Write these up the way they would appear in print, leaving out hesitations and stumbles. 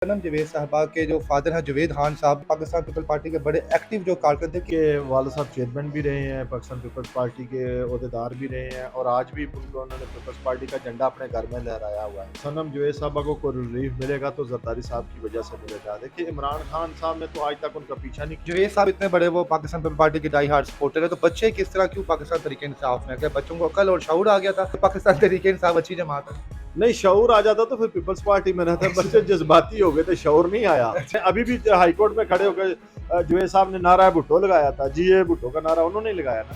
सनम जवेद साहबा के जो फादर हैं जवेद खान साहब पाकिस्तान पीपल पार्टी के बड़े एक्टिव जो कारकुन थे। के वाले साहब चेयरमैन भी रहे हैं, पाकिस्तान पीपल्स पार्टी के अहदेदार भी रहे हैं और आज भी उन्होंने पीपल्स पार्टी का झंडा अपने घर में लहराया हुआ है। सनम जवेद साहबा को कोई रिलीफ मिलेगा तो जरदारी साहब की वजह से मिलेगा। देखिए इमरान खान साहब ने तो आज तक उनका पीछा नहीं किया। जवेद साहब इतने बड़े वो पाकिस्तान पीपल पार्टी के डाई हार्ड सपोर्टर है, तो बच्चे किस तरह क्यों पाकिस्तान तरीके इंसाफ में? क्या बच्चों को अकल और शऊर आ गया था? पाकिस्तान तरीके इंसाफ अच्छी जमात है। नहीं, शऊर आ जाता तो फिर पीपल्स पार्टी में रहता। बच्चे जज्बाती हो गए थे, शऊर नहीं आया। अभी भी हाईकोर्ट में खड़े होकर जवेद साहब ने नारा भुट्टो लगाया था, जी ये भुट्टो का नारा उन्होंने लगाया ना।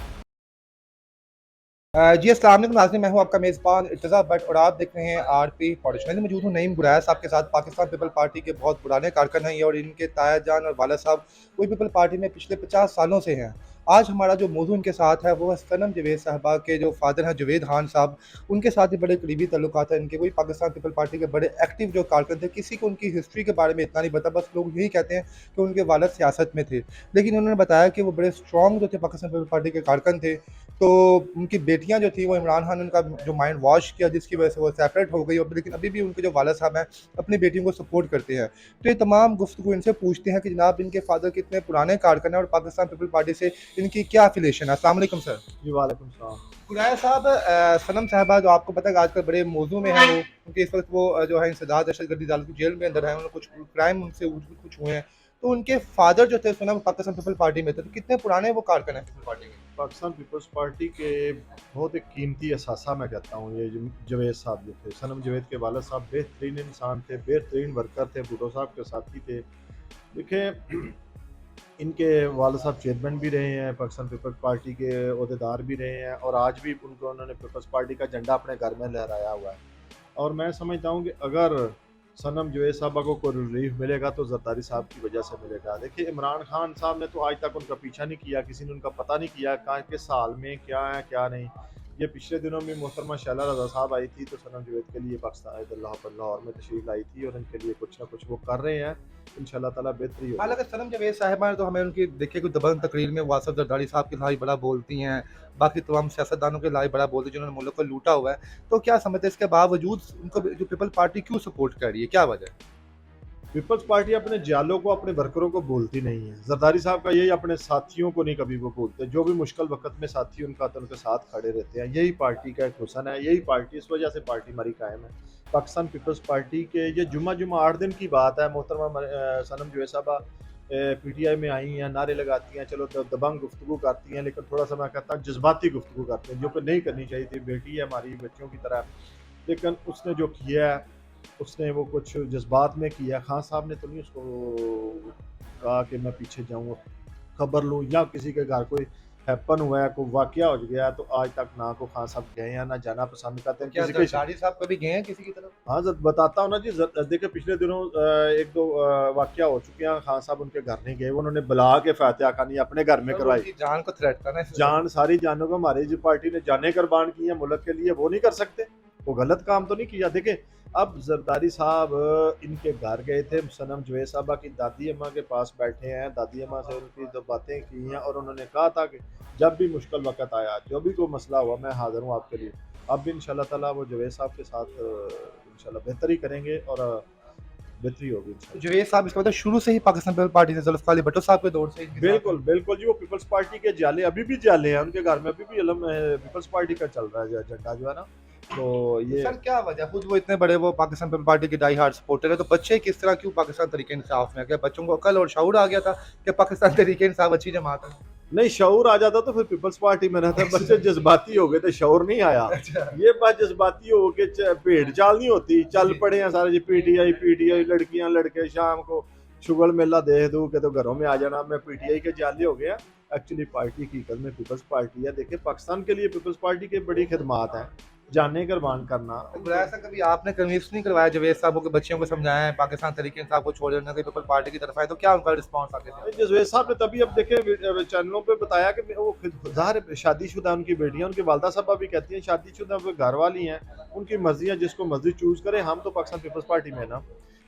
जी अस्सलाम वालेकुम नाज़रीन, मैं हूं आपका मेज़बान इर्तज़ा भट्ट और आप देख रहे हैं आरपी पॉलिश। मैं मौजूद हूं नईम गुरैया साहब के साथ। पाकिस्तान पीपल पार्टी के बहुत पुराने कारकुन हैं ये, और इनके ताया जान और वाला साहब कोई पीपल पार्टी में पिछले 50 सालों से हैं। आज हमारा जो मौजू इनके साथ है वो है सनम जवेद साहबा के जो फादर हैं जवेद खान साहब, उनके साथ भी बड़े करीबी ताल्लुकात हैं इनके। कोई पाकिस्तान पीपल पार्टी के बड़े एक्टिव जो कारकुन थे। किसी को उनकी हिस्ट्री के बारे में इतना नहीं पता, बस लोग यही कहते हैं कि उनके वालिद सियासत में थे। लेकिन उन्होंने बताया कि वो बड़े स्ट्रॉन्ग जो थे पाकिस्तान पीपल पार्टी के कारकुन थे। तो उनकी बेटियां जो थी वो इमरान खान ने उनका जो माइंड वॉश किया, जिसकी वजह से वो सेपरेट हो गई। और लेकिन अभी भी उनके जो वालिद साहब हैं अपनी बेटियों को सपोर्ट करते हैं। तो ये तमाम गुफ्तगू इनसे पूछते हैं कि जनाब इनके फादर कितने पुराने कारकुन हैं और पाकिस्तान पीपल पार्टी से इनकी क्या अफिलिएशन है। अस्सलाम वालेकुम सर। जी वालेकुम सलाम। गुराया साहब, सनम साहबा जो आपको पता है कि आजकल बड़े मौजू में है वो, क्योंकि इस वक्त वो जो है इंसदाद दहशतगर्दी अदालत की जेल में अंदर है। उन्होंने कुछ क्राइम उनसे कुछ हुए हैं। तो उनके फादर जो थे सुना वो पाकिस्तान पीपल पार्टी में थे, तो कितने पुराने वो कारकुन हैं पीपल पार्टी के? पाकिस्तान पीपल्स पार्टी के बहुत एक कीमती असासा मैं कहता हूँ ये जवेद साहब जो थे। सनम जवेद के वालिद साहब बेहतरीन इंसान थे, बेहतरीन वर्कर थे, भुट्टो साहब के साथी थे। देखिए इनके वालिद साहब चेयरमैन भी रहे हैं, पाकिस्तान पीपल्स पार्टी के अहदेदार भी रहे हैं और आज भी उन्होंने पीपल्स पार्टी का झंडा अपने घर में लहराया हुआ है। और मैं समझता हूँ कि अगर सनम जवेद साहबा को कोई रिलीफ मिलेगा तो जरदारी साहब की वजह से मिलेगा। देखिए इमरान खान साहब ने तो आज तक उनका पीछा नहीं किया, किसी ने उनका पता नहीं किया कहाँ किस साल में क्या है क्या नहीं। ये पिछले दिनों में मोहतरमा शैला रज़ा साहब आई थी तो सनम जवेद के लिए पाकिस्तान लाहौर में तशरीफ लाई थी और इनके लिए कुछ ना कुछ वो कर रहे हैं। इंशाल्लाह ताला बेहतरी होगी। हालांकि सनम जवेद साहिबा ने तो हमें उनकी देखिए कोई दबंग तकरीर में वासफ जरदारी साहब के खिलाफ बड़ा बोलती हैं, बाकी तमाम सियासतदानों के खिलाफ बड़ा बोलती हैं जिन्होंने मुल्क को लूटा हुआ है। तो क्या समझते हैं इसके बावजूद उनको जो पीपल पार्टी क्यों सपोर्ट कर रही है, क्या वजह है? पीपल्स पार्टी अपने जालों को अपने वर्करों को बोलती नहीं है। जरदारी साहब का यही अपने साथियों को नहीं कभी वो बोलते, जो भी मुश्किल वक्त में साथी उनका तो उनके साथ खड़े रहते हैं। यही पार्टी का एक हुसन है, यही पार्टी इस वजह से पार्टी हमारी कायम है। पाकिस्तान पीपल्स पार्टी के ये जुमा 8 दिन की बात है। मोहतरमा सनम जवेद साहबा पीटीआई में आई हैं, नारे लगाती हैं, चलो दबंग गुफ्तगू करती हैं, लेकिन थोड़ा सा मैं कहता हूँ जज्बाती गुफ्तगू करते हैं जो कि नहीं करनी चाहिए थी। बेटी है हमारी, बच्चों की तरह। लेकिन उसने जो किया है उसने वो कुछ जज्बात में किया। खान साहब ने तो नहीं उसको कहा कि मैं पीछे जाऊँ खबर लूँ या किसी के घर कोई हैपन हुआ है, कोई वाकया हो गया, तो आज तक ना को खान साहब गए हैं ना जाना पसंद करते हैं क्या किसी के। जरदारी साहब कभी गए हैं किसी की तरफ? हाँ बताता हूँ ना जी। देखिए पिछले दिनों एक दो वाकया हो चुके हैं, खान साहब उनके घर नहीं गए, उन्होंने बुला के फातिहा खानी अपने घर में करवाई। उनकी जान को थ्रेट करना है। जान सारी जानों को हमारी जो पार्टी ने जाने कुर्बान की है मुल्क के लिए, वो नहीं कर सकते। वो गलत काम तो नहीं किया। देखें अब जरदारी साहब इनके घर गए थे, सनम जवेद साहबा की दादी अम्मा के पास बैठे हैं, दादी अम्मा से उनकी जो बातें की हैं और उन्होंने कहा था कि जब भी मुश्किल वक्त आया, जो भी कोई मसला हुआ, मैं हाजिर हूँ आपके लिए। अब भी इंशाल्लाह ताला वो जवेद साहब के साथ इंशाल्लाह बेहतरी करेंगे और बेहतरी होगी इंशाल्लाह। जवेद साहब इसका मतलब शुरू से ही पाकिस्तान पीपल पार्टी से जुल्फिकार अली भुट्टो साहब के दौर से इनके साथ बिल्कुल बिल्कुल जी। वो पीपल्स पार्टी के जाले अभी भी जाले हैं उनके घर में, अभी भी अलम पीपल्स पार्टी का चल रहा है झंडा जो है ना। तो तो ये सर क्या वजह, खुद वो इतने बड़े वो पाकिस्तान पीपल पार्टी के डाई हार्ड सपोर्टर है, तो बच्चे किस तरह क्यों पाकिस्तान तरीके इंसाफ में? क्या बच्चों को अकल और शऊर आ गया था कि पाकिस्तान तरीके इंसाफ अच्छी जमात है? नहीं, शऊर आ जाता तो फिर पीपल्स पार्टी में रहता। बच्चे जज्बाती हो गए थे, शऊर नहीं आया। अच्छा। ये बात जज्बाती हो के भेड़ चाल नहीं होती, चल जी। पड़े हैं सारे जी। पीटीआई लड़कियां लड़के शाम को शुगल मेला देख दूं के तो घरों में आ जाना, मैं पीटीआई के जाले हो गया। एक्चुअली पार्टी की हकीकत में पीपल्स पार्टी है। देखिए पाकिस्तान के लिए पीपल्स पार्टी की बड़ी खिदमात है, जाने कुर्बान करना। ऐसा कभी आपने कन्विंस नहीं करवाया जवेद साहब को, बच्चों को समझाया है पाकिस्तान तरीके इंसाफ को छोड़ देना, पीपल पार्टी की तरफ आए, तो क्या उनका रिस्पॉन्स आगे थे? जवेद साहब ने तभी अब देखे चैनलों पे बताया कि वो ज़ाहिर शादीशुदा उनकी बेटियां, उनकी वालदा साहबा भी कहती हैं शादीशुदा, वो घर वाली हैं, उनकी मर्जी है, जिसको मर्जी चूज करे। हम तो पाकिस्तान पीपल्स पार्टी में ना,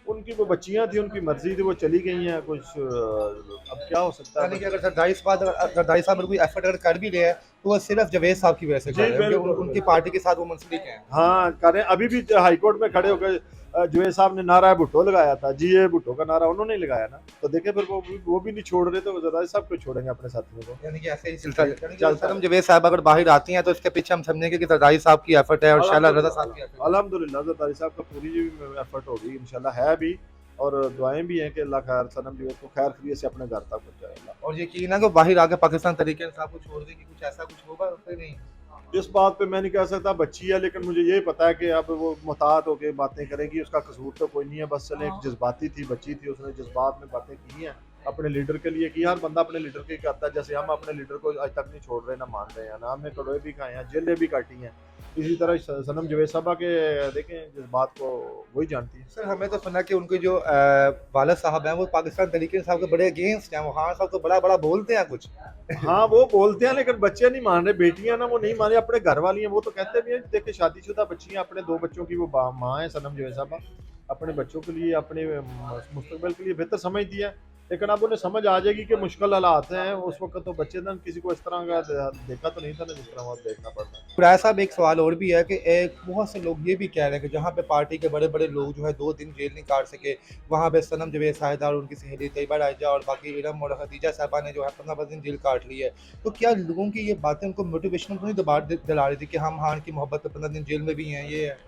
उनकी वो बच्चियां थी, उनकी मर्जी थी, वो चली गई हैं। कुछ अब क्या हो सकता यानी है। कि अगर जरदारी साहब अगर कोई एफर्ट अगर कर भी रहे हैं तो वो सिर्फ जवेद साहब की वजह से जी कर रहे हैं, क्योंकि बिल्कुल उनकी पार्टी के साथ वो मुंसलिक हैं। हाँ करें। अभी भी हाईकोर्ट में खड़े होकर जुवेद साहब ने नारा भुट्टो लगाया था, जी ये भुट्टो का नारा उन्होंने ही लगाया ना, तो देखे फिर वो भी नहीं छोड़ रहे, तो जरदारी साहब क्यों छोड़ेंगे अपने साथियों को। यानी कि ऐसे ही सिलसिला चलता सनम है। जवेद साहब अगर बाहर आती हैं तो इसके पीछे हम समझेंगे कि जरदारी साहब की एफर्ट है और शैला रजा साहब की एफर्ट है। अल्हम्दुलिल्लाह जरदारी साहब का पूरी एफर्ट होगी इंशाल्लाह, है भी, और दुआएं भी हैं कि अल्लाह खैर सनम जवेद को खैर खैरियत से अपने घर तक पहुंचाएगा। और यकीन है कि बाहर आके पाकिस्तान तरीके इंसाफ को छोड़ देगी, कुछ ऐसा कुछ होगा फिर नहीं। इस बात पे मैं नहीं कह सकता, बच्ची है, लेकिन मुझे ये पता है कि अब वो मुहतात होकर बातें करेगी, उसका कसूर तो कोई नहीं है, बस चले एक जज्बाती थी बच्ची थी, उसने जज्बात में बातें की हैं, अपने लीडर के लिए की। हर बंदा अपने लीडर के करता है, जैसे हम अपने लीडर को आज तक नहीं छोड़ रहे, ना मान रहे हैं, ना हमने कड़ोए भी खाए हैं, जेलें भी काटी हैं, इसी तरह सनम जवेद साहबा के देखें जज्बात को वही जानती है। सर हमें तो सुना कि उनके जो वालिद साहब हैं वो पाकिस्तान तरीके इंसाफ के बड़े अगेंस्ट हैं, वो खान साहब तो बड़ा बड़ा बोलते हैं कुछ। हाँ वो बोलते हैं, लेकिन बच्चे नहीं मान रहे, बेटियां ना वो नहीं मान रही, अपने घर वाली हैं, वो तो कहते भी हैं देखिए शादीशुदा बच्ची हैं, अपने 2 बच्चों की वो माँ है सनम जवेद साहबा, अपने बच्चों के लिए अपने मुस्तकबिल के लिए बेहतर समझती है, लेकिन अब उन्हें समझ आ जाएगी कि मुश्किल हालात हैं, उस वक्त तो बच्चे ने किसी को इस तरह का देखा तो नहीं था ना जिस तरह वहाँ देखना पड़ता है। खुराया साहब एक सवाल और भी है कि एक बहुत से लोग ये भी कह रहे हैं कि जहाँ पे पार्टी के बड़े बड़े लोग जो है 2 दिन जेल नहीं काट सके, वहाँ पे सनम जवेद साहिदा और उनकी सहेली तैयबा राइजा और बाकी इरम और खदीजा साहबा ने जो है 15 दिन जेल काट ली है। तो क्या लोगों की ये बातें उनको मोटिवेशन तो नहीं दिला रही थी कि हम हान की मोहब्बत में 15 दिन जेल में भी हैं, ये है?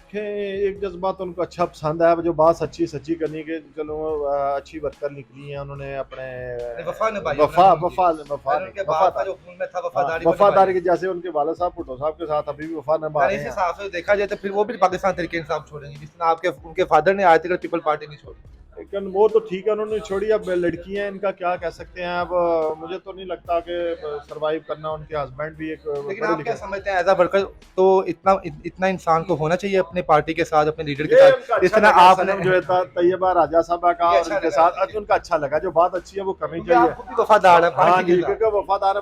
एक जज्बा तो उनको अच्छा पसंद है, जो बात सच्ची सच्ची करनी के चलो अच्छी वर्कर निकली हैं, उन्होंने अपने वफा निभाई, वफा वफा वफा उनके बाप का जो खून में था वफादारी को वफादारी निभाई। के, जैसे उनके वाला साहब भुट्टो साहब के साथ अभी भी वफा निभा यानी रहे इस हैं। हिसाब से देखा जाए तो फिर वो भी पाकिस्तान तरीके इंसाफ छोड़ेंगे, जिस तरह आपके उनके फादर ने आयत पीपल पार्टी नहीं छोड़ी। लेकिन वो तो ठीक है उन्होंने छोड़ी, अब लड़की हैं, इनका क्या कह सकते हैं, अब मुझे तो नहीं लगता कि सरवाइव करना, उनके हस्बैंड भी एक लेकिन पढ़े आप क्या लिखे। समझते हैं एज अ वर्कर, तो इतना इंसान को होना चाहिए अपने पार्टी के साथ, अपने लीडर के ये साथ, उनका जिस अच्छा तरह लगा, आपने सनम जो है तैयबा राजा साहबा का ये और अच्छा उनके लगा, साथ उनका अच्छा लगा, जो बात अच्छी है वो करनी क्योंकि आप चाहिए। खुद भी वफादार हैं हाँ पार्टी जी, के साथ। क्योंकि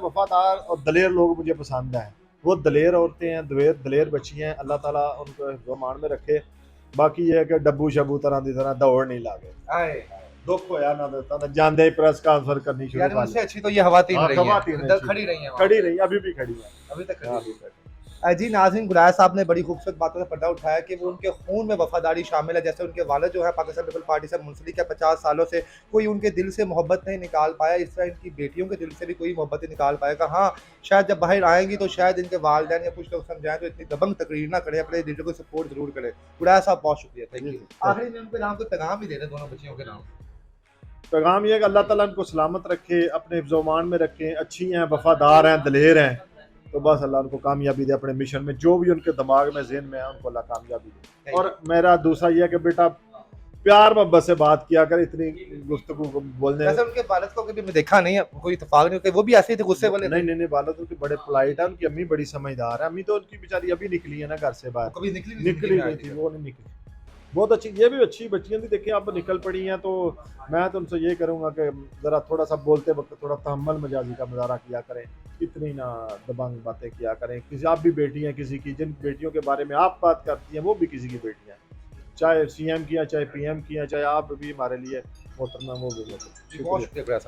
वफादार और दलेर लोग मुझे पसंद हैं, वो दलेर औरतें हैं, दलेर बच्ची हैं, अल्लाह ताला उनको हिफ्ज़-ओ-मान में रखे। बाकी ये है कि डब्बू शब्बू तरह की तरह दौड़ नहीं लागे, आए दुख होया ना देता ना जानदे ही प्रेस कॉन्फ्रेंस करनी शुरू यानी कर उनसे अच्छी तो ये खवातीन हाँ, रही हैं, खवातीन इधर अच्छी। खड़ी रही हैं वहाँ खड़ी पे। रही, अभी भी खड़ी है। अभी तक खड़ी हाँ, रही हैं। जी नाज़रीन, गुलाया साहब ने बड़ी खूबसूरत बातों से पर्दा उठाया कि वो उनके खून में वफादारी शामिल है, जैसे उनके वालिद जो है पाकिस्तान पीपल पार्टी से मुंसलिक है, 50 सालों से कोई उनके दिल से मोहब्बत नहीं निकाल पाया, इस तरह इनकी बेटियों के दिल से भी कोई मोहब्बत नहीं निकाल पाएगा। हाँ, शायद जब बाहर आएंगी तो शायद इनके वालिदैन या कुछ लोग समझाएं तो इतनी दबंग तकरीर ना करें, अपने लीडर को सपोर्ट जरूर करें। गुलाया साहब बहुत शुक्रिया, थैंक यू। आखिरी में उनके नाम को पैगाम भी दे रहे दोनों बच्चियों के नाम। पैगाम ये है कि अल्लाह ताला इनको सलामत रखे, अपने हिफ्ज़-ओ-मान में रखे, अच्छी हैं, वफादार हैं, दलेर हैं, तो बस अल्लाह उनको कामयाबी दे अपने मिशन में, जो भी उनके दिमाग में ज़हन में है उनको अल्लाह कामयाबी दे। और मेरा दूसरा ये है कि बेटा प्यार मोहब्बत से बात किया कर, इतनी गुफ्तगू को बोलने वैसे उनके वालिद को कभी मैं देखा नहीं है, कोई इत्तेफाक नहीं, वो भी ऐसे ही थे, गुस्से वाले थे। नहीं वालिद उनके बड़े पोलाइट है, उनकी अम्मी बड़ी समझदार है, अम्मी तो उनकी बेचारी अभी निकली है ना घर से बाहर, कभी निकली निकली नहीं थी, वो नहीं निकली, बहुत अच्छी, ये भी अच्छी बच्चियां थी, देखिए अब निकल पड़ी हैं, तो मैं तो उनसे ये करूंगा कि ज़रा थोड़ा सा बोलते वक्त थोड़ा तहम्मुल मजाजी का मुजाहरा किया करें, इतनी ना दबंग बातें किया करें, किसी आप भी बेटी हैं किसी की, जिन बेटियों के बारे में आप बात करती हैं वो भी किसी की बेटी हैं, चाहे CM की हैं, चाहे PM की हैं, चाहे आप भी हमारे लिए मोहतरमा, वो भी बहुत शुक्रिया।